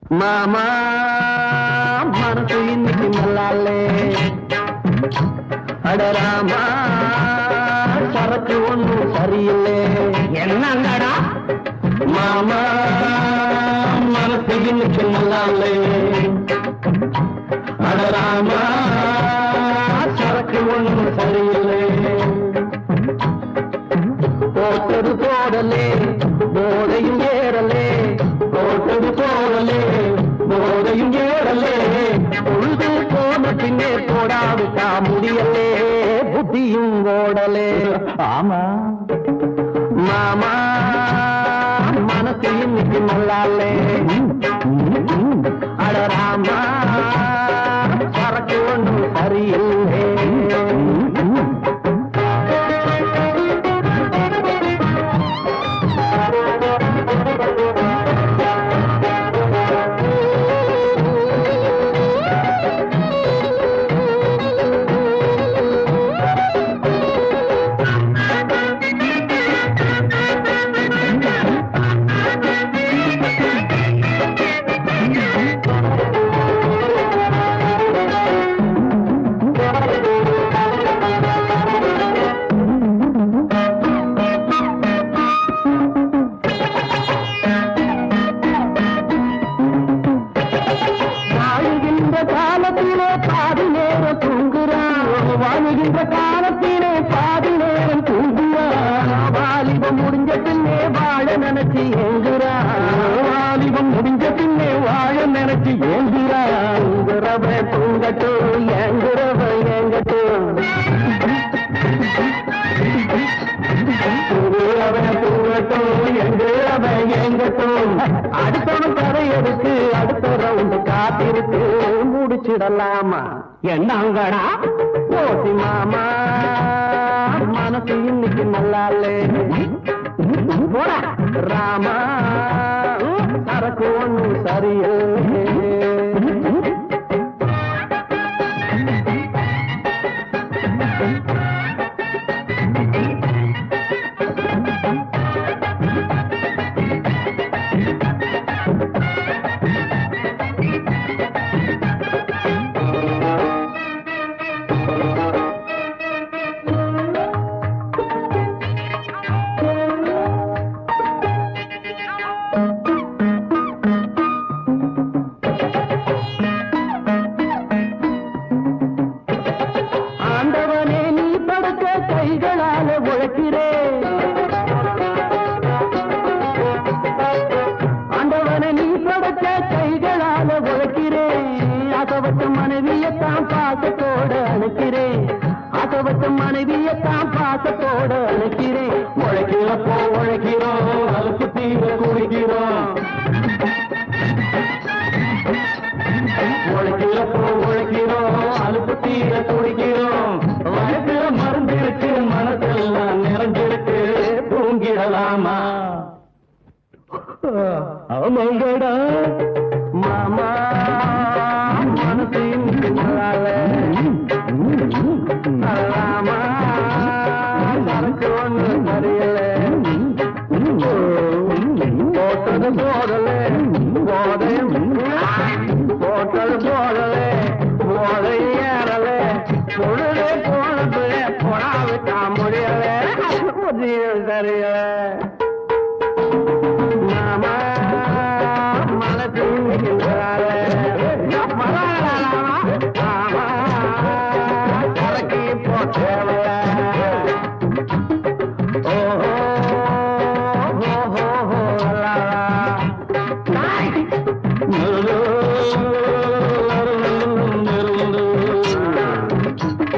மாமா மனசு இன்னைக்கு நல்லாலே அடராமா சரக்கு ஒண்ணும் சரியில்லை என்னங்கடா மாமா மனசு இன்னைக்கு நல்லாலே அடராமா சரக்கு ஒண்ணும் சரியில்லை போட்டது போடலே போதையும் ஏறலே போட்டது போடலே போதையும் ஏறலே பொழுது போன பின்னே போடாவிட்டா முடியலே புத்தியும் ஓடலே ஆமா மாமா மனசு இன்னைக்கு நல்லாலே அடராமா சரக்கு ஒன்றும் சரியில்லை காலத்திலே பாதி நேரம் தூங்குவான் வாலிபம் முடிஞ்ச பின்னே வாழ நினைச்சு ஏங்குறான் வாலிபம் முடிஞ்ச பின்னே வாழ நினைச்சு ஏங்குறான் தூங்கட்டும் ஏங்குறவ ஏங்கட்டும் தூங்கட்டும் எங்குறவ ஏங்கட்டும் அடுத்தவன் கதை எடுத்து அடுத்த ரவுண்டு காத்திருக்கு முடிச்சிடலாமா என்னங்கடா போசி மாமா மனசு இன்னைக்கு நல்லாலே போடா ராமா சரக்கு ஒண்ணு சரியில்லை கைகளால உழைக்கிறேன் ஆண்டவனை நீ படைச்ச கைகளால உழைக்கிறேன் அசவத்த மனைவியத்தான் பாசத்தோட அழைக்கிறேன் அசவத்த மனைவியத்தான் பாசத்தோட அழைக்கிறேன் உழைக்கிறப்போ உழைக்கிறோம் அலுப்பு தீர குடிக்கிறோம் உழைக்கிறப்போ உழைக்கிறோம் அலுப்பு தீர குடிக்கிறோம் வயசுல மருந்து இருக்கு மனசெல்லாம் நிறைஞ்சிருக்கு தூங்கிடலாமா ஆமாங்கடா மாமா மனசு நல்லாமா சரக்கு ஒண்ணு சரியில்லை போட்டது போடல போதையும் போட்டது போடல போதை ஏறல பொழுதே போனது போடாவிட்டா முடியல சரியில்லை